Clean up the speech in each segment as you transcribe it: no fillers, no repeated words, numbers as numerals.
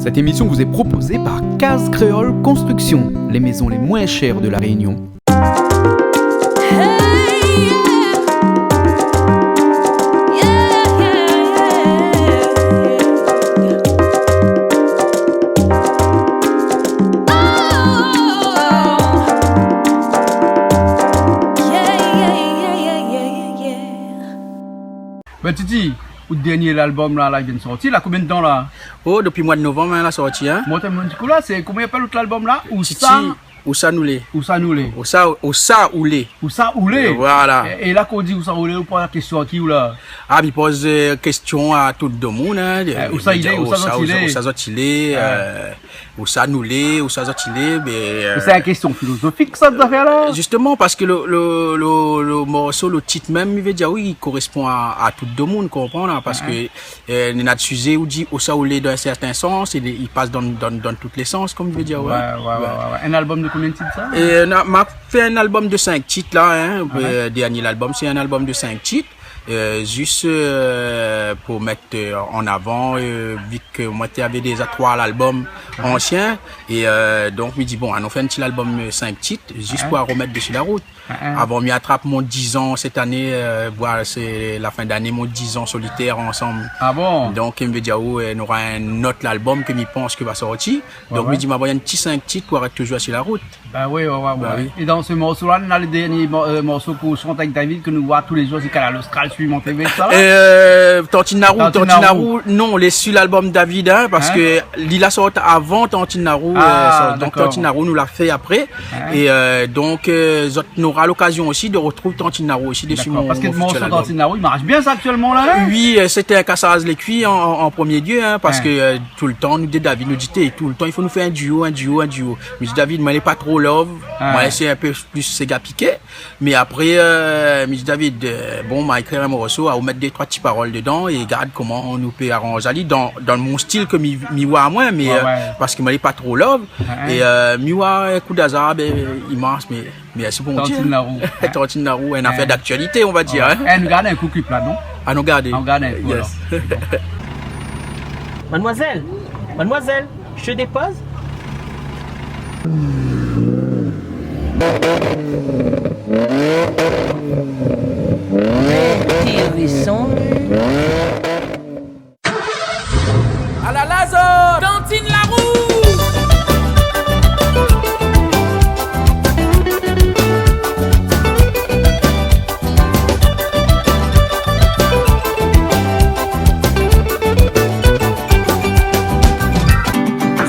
Cette émission vous est proposée par Case Créole Construction, les maisons les moins chères de la Réunion. Ben Titi, le dernier album là, il vient de sortir, là combien de temps là? Oh, depuis le mois de novembre, il a sorti. Hein? Moi, tu là, c'est combien appelle l'autre album là? Titi, Oussa Noulé. Oussa Noulé. Oussa Oulé. Oussa Oulé. Voilà. Et là, quand on dit Oussa Oulé, on pose la question à qui ou là? Ah, il pose question à tout le monde. Hein? Oussa Ilé, Oussa Zotilé. Oussa Zotilé, Oussa Noulé, Oussa Zotilé. C'est une question philosophique, ça, cette affaire-là? Justement, parce que le morceau, le titre même, il veut dire oui, il correspond à tout le monde, comprendre, parce que notre sujet, on dit Oussa Oulé dans un certain sens, et il passe dans tous les sens, comme il veut dire. Ouais. Un album de combien de titres, ça? M'a fait un album de 5 titres, là, hein. Dernier album, c'est un album de 5 titres. Juste pour mettre en avant, vu que moi j'avais déjà 3 albums anciens, et donc je me dis bon, on fait un petit album 5 titres juste pour remettre dessus la route. Avant m'y attrape mon 10 ans cette année, voilà, c'est la fin d'année, mon 10 ans solitaire ensemble. Ah bon? Donc il me dit on aura un autre album que je pense que va sortir. Donc je me dis m'a un petit 5 titres pour être toujours sur la route. Bah oui. Et dans ce morceau-là, on a le dernier morceau qu'on chante avec David, que nous voit tous les jours, c'est qu'à l'Austral suivant TV, ça là? Tantinarou, non, les sur l'album David, hein, parce que Lila sort avant Tantinarou, donc Tantinarou nous l'a fait après, et donc nous aura l'occasion aussi de retrouver Tantinarou aussi dessus mon parce que le morceau Tantinarou, il marche bien ça actuellement là, hein? Oui, c'était un cassage les cuits en premier lieu, hein, parce que tout le temps, nous dit David, nous dit tout le temps, il faut nous faire un duo. Mais je dis David, moi il est pas trop love, moi c'est un peu plus Sega Piqué, mais après, je dis David, bon, m'a écrit un morceau, à mettre 2-3 petites paroles dedans, et regarde comment on nous peut arranger dans mon style que miwa à moi, mais parce qu'il m'a pas trop love, et miwa coup d'hasard, il marche, mais c'est bon Dieu. Tantinarou, une affaire d'actualité, on va dire. Hein? Nous garde un coup clip là, non? À nous garder. Yes. Mademoiselle, je te dépose? À la Lazo, Tantine la roue.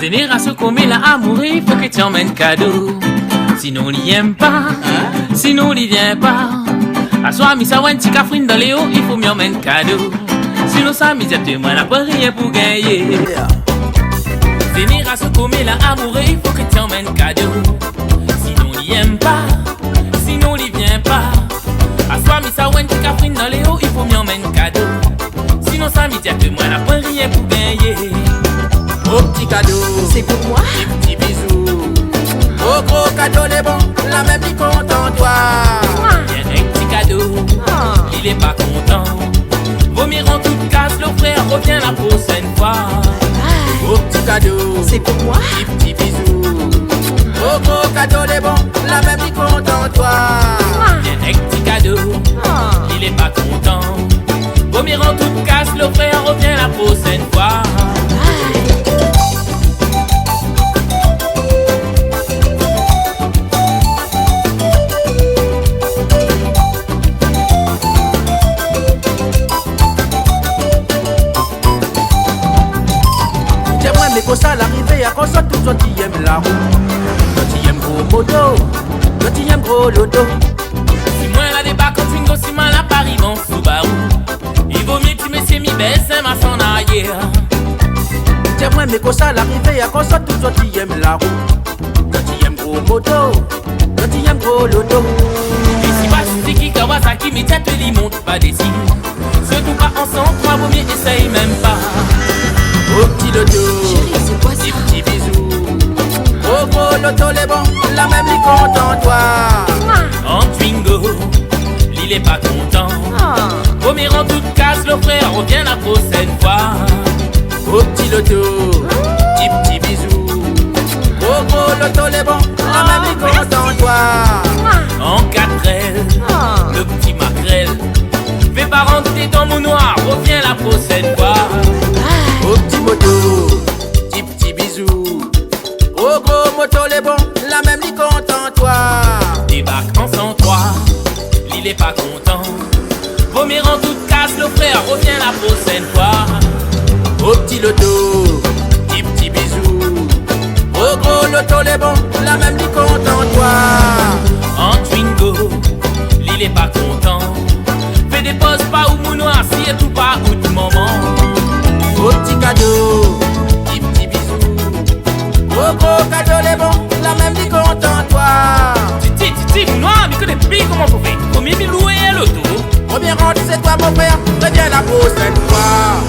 Génération comme la amour, il faut que tu emmènes cadeau. Sinon il aime pas, sinon il vient pas. À soi, mi sa wen ti kafrine dans les hauts, il faut m'y emmèner cadeau. Sinon ça, mi zette moi la pas rien pour gagner. Génération comme la amour, il faut que tu emmènes cadeau. Sinon il aime pas, sinon il vient pas. À soi, mi sa wen ti kafrine dans les hauts, il faut m'y emmèner cadeau. Sinon ça, mi zette moi la pas rien pour gagner. Oh petit cadeau, C'est pour moi? des petits bisous. oh gros cadeau les bons, la même il compte en toi. Viens un petit cadeau, il est pas content. Vomir en toute case, le frère revient la prochaine fois. Oh petit cadeau, C'est pour moi? Des petits bisous. oh gros cadeau les bons, la même il compte en toi. Viens un petit cadeau, il est pas content. Vomir en toute case, le frère revient la prochaine fois. Mais quand ça l'arrivée à cause de tout ça qui aime la roue, toi tu aimes gros moto, toi tu aimes gros loto. Si moi la débat quand tu si mal à Paris mon Subaru, il vaut mieux que tu me sais mi baisse ma son arrière. Tiens moi mais quand ça l'arrivée à cause de tout ça qui aime la roue, toi tu aimes gros moto, toi tu aimes gros loto. Et si pas c'est qui Kawasaki mais tête lui monte pas des signes. Surtout pas ensemble, toi vaut mieux essaye même pas. Oh petit loto, Chérie, c'est quoi ça? Des petits bisous. oh gros loto les bons, la même il compte en toi. En Twingo, il est pas content. Vomir en toute case, le frère revient la prochaine fois. Oh petit loto, Petit l'auto les bons, la même lui content toi. En 4L, le petit maquerelle. Fais pas rentrer dans mon noir, reviens la prochaine fois. Au petit moto, petit bisou. Au gros moto les bons, la même lui content toi. Débarque en 103, l'île est pas content. Vomir en toute casse, le frère, reviens la prochaine fois. Au petit loto, petit bisou. Au gros loto les bons, la même lui content toi. En Twingo, l'île est pas content. Fais des pauses pas ou mon noir, si et tout pas ou de moment. Au petit cadeau, petit bisou. Au gros cadeau les bons, la même lui content toi. Titi, mon noir, mais que des billes comment faut faire. Combien de louer l'auto? Premier rentre, c'est toi mon frère, reviens la prochaine fois.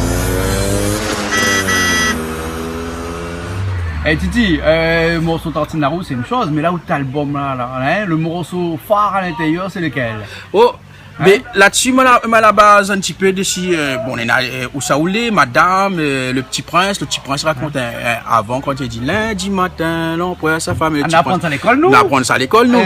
Eh Titi, morceau Tartine la roue c'est une chose, mais là où t'as l'album là, hein, le morceau phare à l'intérieur c'est lequel? Oh, mais là-dessus, moi la base un petit peu d'ici, bon, on a Oussaoulé, Madame, le petit prince raconte avant quand il dit lundi matin, l'empereur, sa femme, le On petit apprend prince. ça à l'école nous? On apprend ça à l'école nous,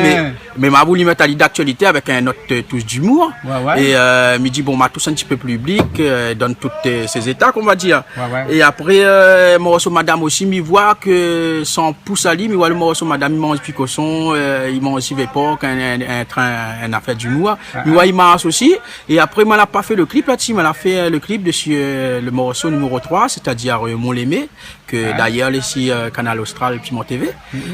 mais m'a voulu mettre à l'idée d'actualité avec un autre touche d'humour. Ouais. Et me dit bon, m'a tous un petit peu public, donne tous ses états qu'on va dire. Ouais. Et après, morceau Madame aussi, m'y voit que sans pouce à lui, m'y voit le morceau Madame, il mange picosson, il mange aussi Vépoc, un affaire d'humour. M'y voit il aussi, et après moi n'a pas fait le clip là-dessus, m'a fait le clip dessus le morceau numéro 3, c'est-à-dire Mon Lémé, que d'ailleurs ici Canal Austral Piment TV,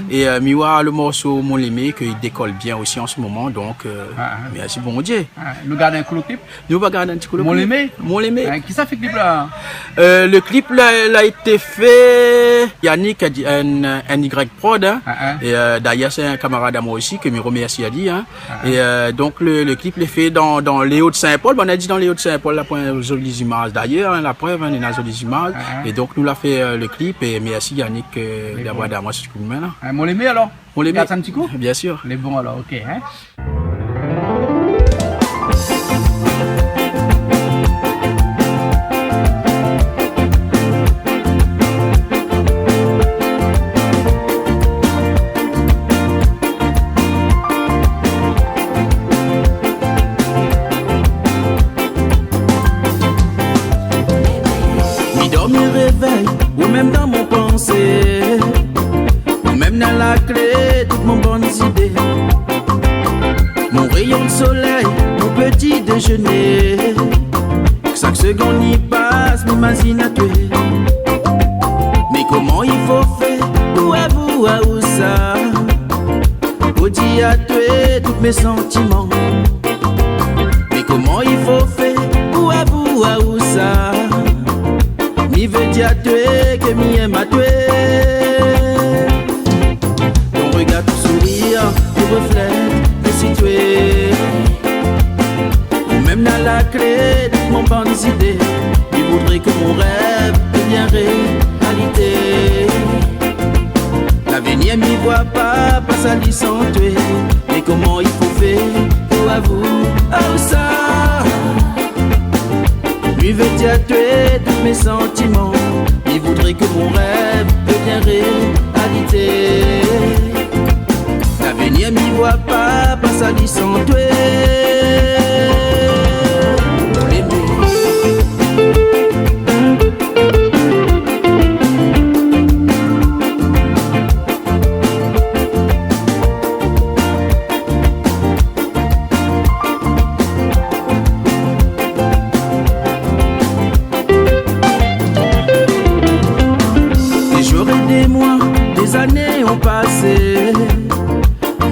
et miwa le morceau Mon Lémé qu'il décolle bien aussi en ce moment, donc merci bon Dieu. Nous gardons un coup le clip? Nous va garder un petit coup le Mon clip. Lémé? Mon Lémé. Qui ça fait clip là? Le clip là, a été fait Yannick un Y Prod, hein, et d'ailleurs c'est un camarade à moi aussi que me remercie à dire, hein, et donc le clip l'est fait dans les Hauts-de-Saint-Paul, on a dit dans les Hauts-de-Saint-Paul, là, pour jolies images d'ailleurs, hein, la preuve, on a jolies images, et donc nous l'a fait le clip, et merci Yannick d'avoir aidé à moi ce coup de main là. Mon Lémé alors? Mon Lémé. Garde un petit coup? Bien sûr. Les bons alors, ok. Hein? Ou même dans mon pensée, ou même dans la clé, toutes mon bonnes idées. Mon rayon de soleil, mon petit déjeuner. Chaque seconde y passe, m'imagine à tuer. Mais comment il faut faire pour avouer où ça? Pour dire à tuer tous mes sentiments. Mais comment il faut faire pour avouer où ça? Mi veut dire à tuer que mi aime à tuer. Ton regard, ton sourire, ton reflète, te situer. Ou même dans la clé de mon bonnes idées. Il voudrait que mon rêve devienne réalité. L'avenir m'y voit pas sa lit sans tuer. Mais comment il faut faire pour avouer à ça? Lui veut dire tuer tous mes sentiments. Il voudrait que mon rêve devienne réalité. L'avenir m'y voit pas sa lit sans tuer.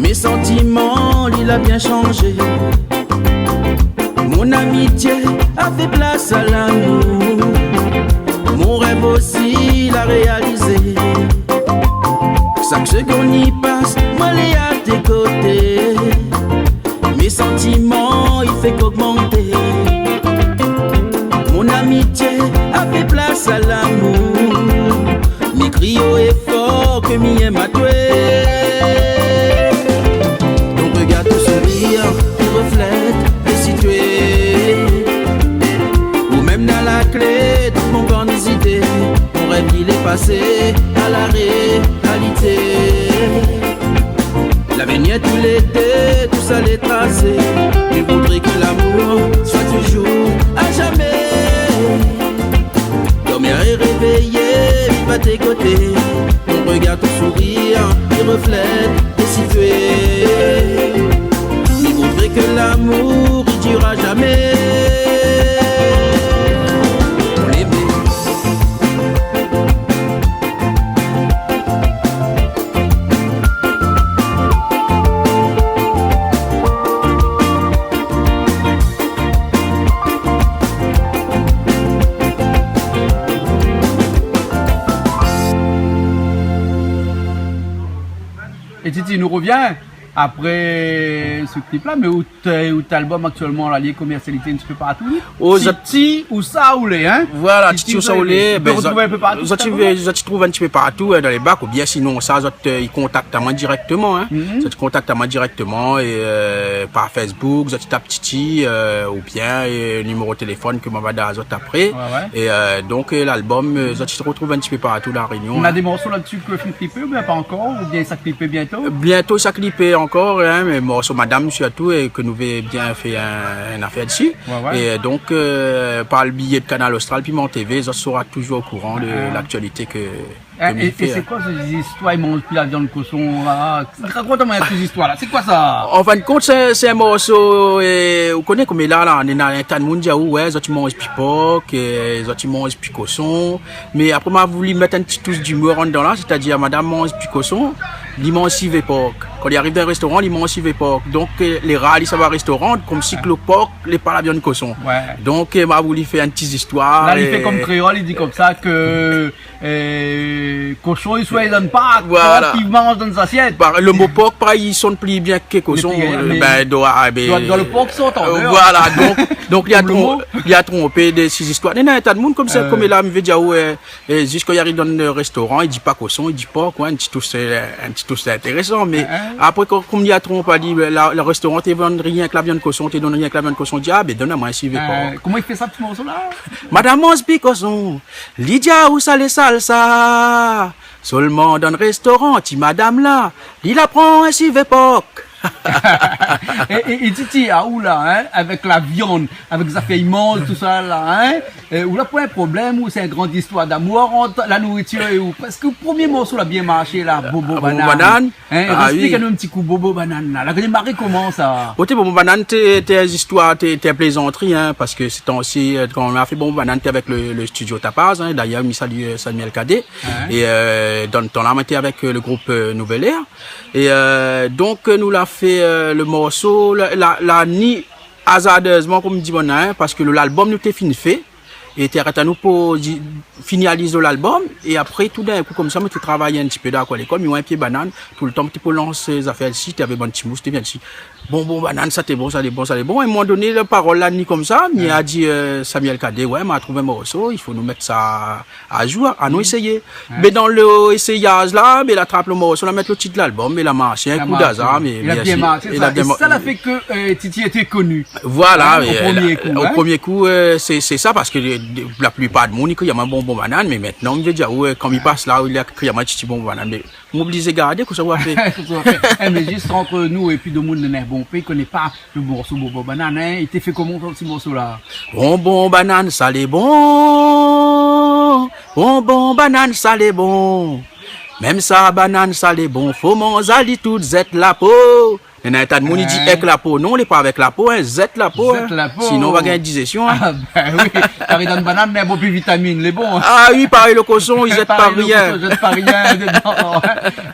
Mes sentiments, il a bien changé. Mon amitié a fait place à l'amour. Mon rêve aussi l'a réalisé. Chaque seconde y passe, moi l'ai à tes côtés. Mes sentiments, il fait qu'augmenter. Mon amitié a fait place à l'amour. Mes cris haut et fort que m'y aime à tuer. Ton regard, ton sourire, il reflète les situés. Ou même dans la clé, toutes mon bonnes idées. Mon rêve il est passé. penser à la réalité. L'avenir tout l'été, tout ça les tracé. Il voudrait que l'amour soit toujours à jamais. Dormir et réveiller, vivre à tes côtés. Ton regard, ton sourire, qui reflète tes situés. Il voudrait que l'amour, il durera jamais. Et Titi nous revient après ce clip-là, mais où l'album actuellement, là, les commercialités un petit peu partout. Titi ou Saoulé, hein? Voilà, Titi ou Saoulé, ben, retrouver un peu partout. Tu trouves un petit peu partout dans les bacs, ou bien sinon, ça, ils contactent à moi directement, hein. Tu contactes à moi directement, et, par Facebook, tu tapes Titi, ou bien, numéro de téléphone que m'envoie d'Azot après. Et, donc, l'album, tu te retrouves un petit peu partout dans la Réunion. On a des morceaux là-dessus que vous clippez, ou bien pas encore, ou bien ça clippé bientôt? Bientôt, ça clippé encore, hein, mais morceau Madame surtout, et que nous avons bien fait une affaire dessus. Et donc, par le billet de Canal Austral, Piment TV, ça sera toujours au courant de l'actualité que et c'est quoi ces histoires, ils mangent plus la viande cochon là? Raconte-moi ces histoires là, c'est quoi ça? En fin de compte, c'est un morceau, vous connaissez comme là, on est dans un tas de monde, ouais, ça tu manges pipoc, ça tu manges picoson, mais après, on a voulu mettre un petit touche d'humour en dedans là, c'est-à-dire, madame mange picoson, il mange aussi porc. Quand il arrive dans un restaurant, il mange aussi porc. Donc, les rats, ils savent un restaurant, comme si que le porc, les pas la viande cochon. Donc, on a voulu faire une petite histoire. Là, il fait comme créole, il dit comme ça que, cochon, il soit, il donne pas, voilà. Il mange dans sa assiette. Le mot porc, pareil, il sonne plus bien que cochon. Doit le porc sauter. Voilà, donc, il a trompé de ces histoires. Il y a un tas de monde comme ça, comme là, me veut dire, jusqu'à il arrive dans le restaurant, il dit pas cochon, il dit porc, un petit touche, c'est intéressant, mais après, comme il y a trompé, il dit, le restaurant, tu donnes rien que la viande cochon, tu donnes rien que la viande cochon, il dit, ah, ben, donne-moi un civet porc. Comment il fait ça, petit morceau là? Madame mange picoson, Lydia ou salé salsa. Seulement dans le restaurant, ti madame là, il apprend un civet porc. et Titi, à où là, hein, avec la viande, avec ça fait immense, tout ça là, hein, où là pour un problème, ou c'est une grande histoire d'amour entre la nourriture et où, parce que le premier morceau l'a bien marché là, Bobo Banane. Explique-nous un petit coup Bobo Banane là, la démarré comment ça? Côté Bobo Banane, t'es histoire, t'es plaisanterie, hein, parce que c'est aussi, quand on a fait Bobo Banane, t'es avec le studio Tapaz, hein, d'ailleurs, mi salue Samuel Cadet, et, dans le temps là, on était avec le groupe Nouvelle Air, et, donc, nous l'a fait le morceau la ni hasardeusement comme dit bon hein, parce que l'album nous était fini fait et était arrêté à nous pour finaliser l'album et après tout d'un coup comme ça tu travaillais un petit peu d'accord à l'école mais un pied banane tout le temps tu pour lancer les affaires ici tu avais bon petit mousse tu bien ici bon banane ça t'es bon ça t'es bon et ils m'ont donné la parole là ni comme ça mais a dit Samuel Cadet ouais m'a trouvé un morceau il faut nous mettre ça à jour à nous essayer mais dans le essayage là mais la trappe le morceau la mettre le titre de l'album mais la marche un coup d'hasard mais il a bien marché ça l'a fait que Titi était connu voilà au premier coup c'est ça parce que la plupart de monde il y a un bon banane mais maintenant on veut dire quand il passe là il y a un petit bon banane mais m'obliger garder que ça va faire mais juste entre nous et puis de monde n'est bon pays connaît pas le morceau Bobo Banane hein il t'est fait comment ce morceau là bon banane ça l'est bon banane ça l'est bon même ça banane ça l'est bon faut manger toutes z la peau. Il y a un tas de monde qui dit avec la peau. Non, on n'est pas avec la peau, hein. Z la peau. Sinon, on va gagner une digestion. Hein. Ah, ben oui. Par exemple, banane, mais bon, plus vitamines, les bons. Ah oui, pareil, le cochon, ils jettent pas rien. Ils jettent pas rien dedans.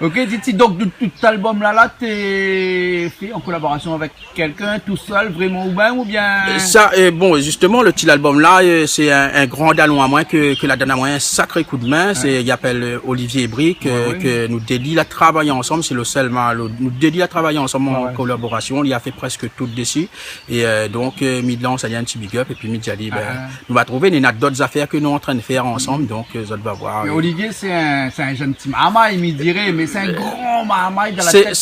Ok, Titi, donc, tout cet album-là, t'es fait en collaboration avec quelqu'un, tout seul, vraiment, ou bien? Ça, bon, justement, le petit album-là, c'est un grand dallon à moi que la donne à moi un sacré coup de main. C'est, il appelle Olivier Brick, que nous dédie à travailler ensemble. C'est le seul, nous dédie à travailler ensemble. En collaboration, il a fait presque tout dessus et donc Midland ça y a un petit big up et puis Midjali nous va trouver il y a d'autres affaires que nous en train de faire ensemble donc ça va voir. Olivier c'est un jeune petit maman il me dirait mais c'est un grand grand marmaille dans la tête.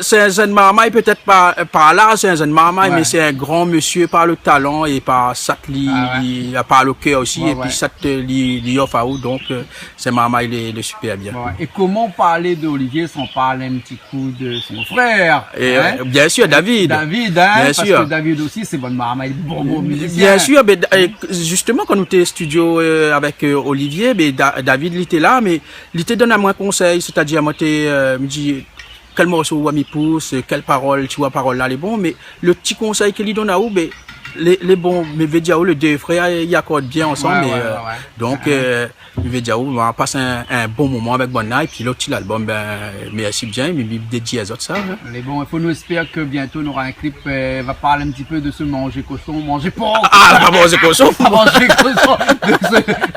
C'est un jeune marmaille, peut-être pas là, c'est un jeune marmaille, mais c'est un grand monsieur par le talent et par par le cœur aussi, et puis ça li offre à vous, donc c'est marmaille le super bien. Et comment parler d'Olivier sans parler un petit coup de son frère? Bien sûr, David. David, parce que David aussi, c'est bonne marmaille, bon musicien. Bien sûr, mais justement, quand nous étions au studio avec Olivier, mais David, il était là, mais il te donne à moi un conseil, c'est-à-dire, moi, me dit, quel morceau ou ami pousse, quelle parole, tu vois, parole là, les bons, mais le petit conseil qu'il lui donne à vous, mais les bons, mais Védiaou, les deux frères, ils accordent bien ensemble, donc, Védiaou, on va passer un bon moment avec Bonna, et puis l'autre, l'album, merci bien, mais dédié aux autres, ça. Les bons, il faut nous espérer que bientôt, on aura un clip, va parler un petit peu de ce manger cochon, manger porc. Ah, manger cochon. Manger cochon,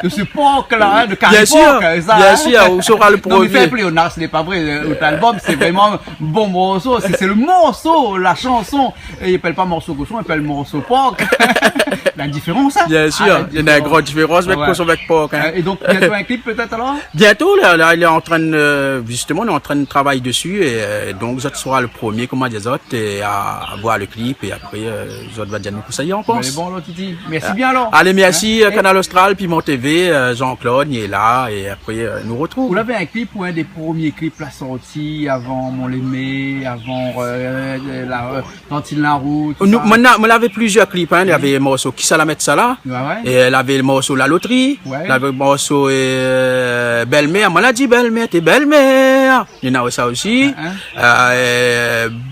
de ce porc là, de carré porc, ça. Bien sûr, on saura le premier. Non, mais fait pléonard, ce n'est pas vrai, l'album, c'est vraiment un bon morceau, c'est le morceau, la chanson, et il appelle pas morceau cochon, il appelle morceau porc. La différence, hein? Bien sûr, il y a une grande différence avec cochon avec porc. Et donc, bientôt un clip peut-être alors? Bientôt, là, il est en train de, justement, on est en train de travailler dessus, et donc, ça sera le premier, comment dire, et à voir le clip, et après, ça va dire nous conseiller, on pense. Mais bon, là, Titi, merci bien alors. Allez, merci, Canal Austral, Piment TV, Jean-Claude, il est là, et après, nous retrouve. Vous avez un clip ou un des premiers clips là sortis avant Mon l'Aimé, avant Tantine la route? Nous, on avait plusieurs clips, hein. Il y avait le morceau Qui ça la met ça là, et elle avait le morceau La Loterie, il avait le morceau Belle-Mère, on l'a dit Belle-Mère, t'es Belle-Mère, il y en a ça aussi.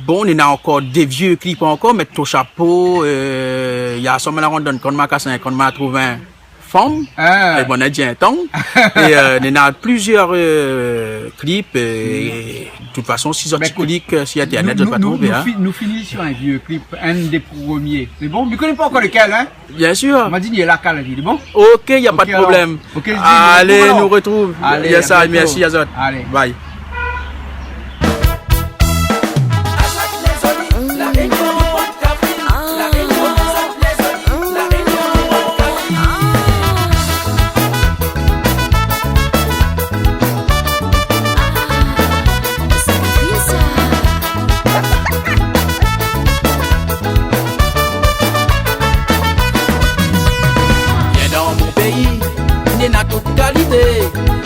Bon, il y en a encore des vieux clips encore, mettre ton chapeau, il y a ça, on donne quand on m'a trouvé un femme, et bon, on a dit un temps, et il y en a plusieurs clips, et de toute façon, si autres clics, si Internet, je ne vais pas trouver. Nous finissons sur un vieux clip, un des premiers. C'est bon, ne connais pas encore lequel, hein? Bien sûr. On m'a dit, il est là, il est bon? Ok, il n'y a pas de problème. Allez, nous retrouve. Allez, merci, Azot. Allez. Bye.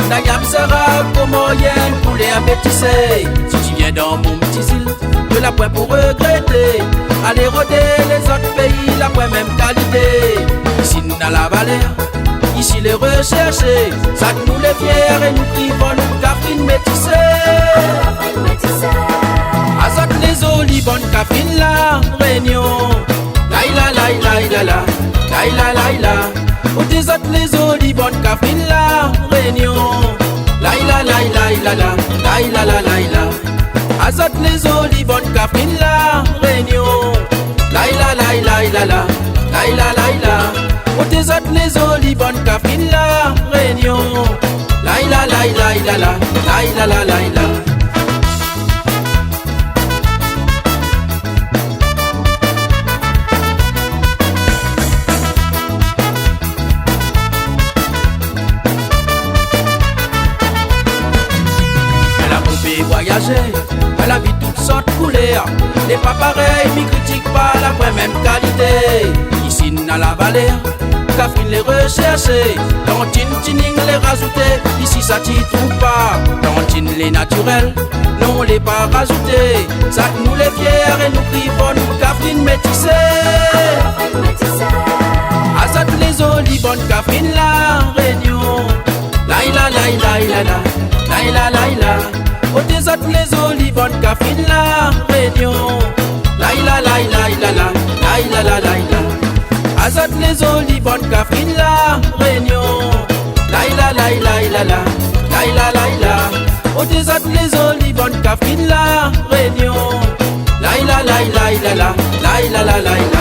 Nayam sera comme moyenne pour les appétisser. Si tu viens dans mon petit île, de la pointe pour regretter. Aller rôder les autres pays, la pointe même qualité. Ici nous dans la valeur, ici les recherchés. Ça nous les fiers et nous crivons nous Catherine métissée. Azot les olivons Catherine la réunion. Laïla laïla laïla laïla laïla. Au des autres les olivons Catherine la réunion. Laïla laïla laïla laïla laïla. Azot les olivons Catherine la réunion. Laïla laïla laïla laïla laïla. Au des autres les olivons Catherine la réunion. Laïla laïla laïla laïla laïla. Elle a vu toutes sortes de couleurs. Les pas pareils, m'y critique pas la même qualité. Ici dans la vallée, Catherine les rechercher. Tantine, tining les rajouter. Ici ça t'y trouve pas. Tantine les naturels, non les pas rajouter. Ça nous les fiers et nous crivons nous Catherine métissée. Azat les olivons Catherine la réunion. Laïla laïla laïla laïla laïla. Au des autres les olivons Catherine la réunion. Laïla laïla laïla laïla laïla. Azot les olivons Catherine la réunion. Laïla laïla laïla laïla laïla. Au des autres les olivons Catherine la réunion. Laïla laïla laïla laïla laïla.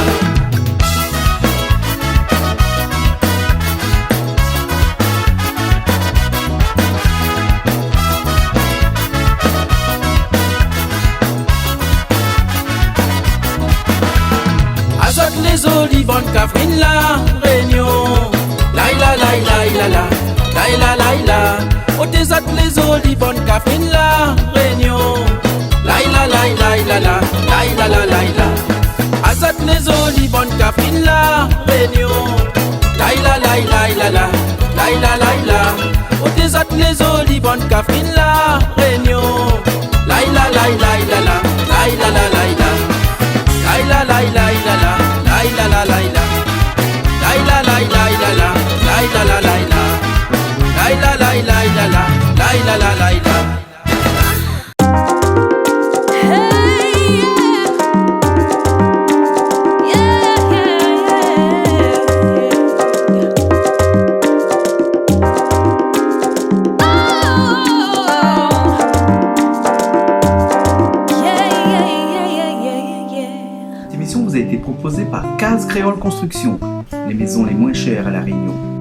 Les olivons Catherine la réunion. Laïla laïla laïla laïla laïla. Au des autres les olivons Catherine la réunion. toutes les olivantes Catherine la Réunion. Laïla laïla laïla laïla laïla laïla laïla laïla laïla laïla laïla laïla laïla laïla laïla laïla laïla laïla laïla. Cette émission vous a été proposée par Case Créole Construction, les maisons les moins chères à La Réunion.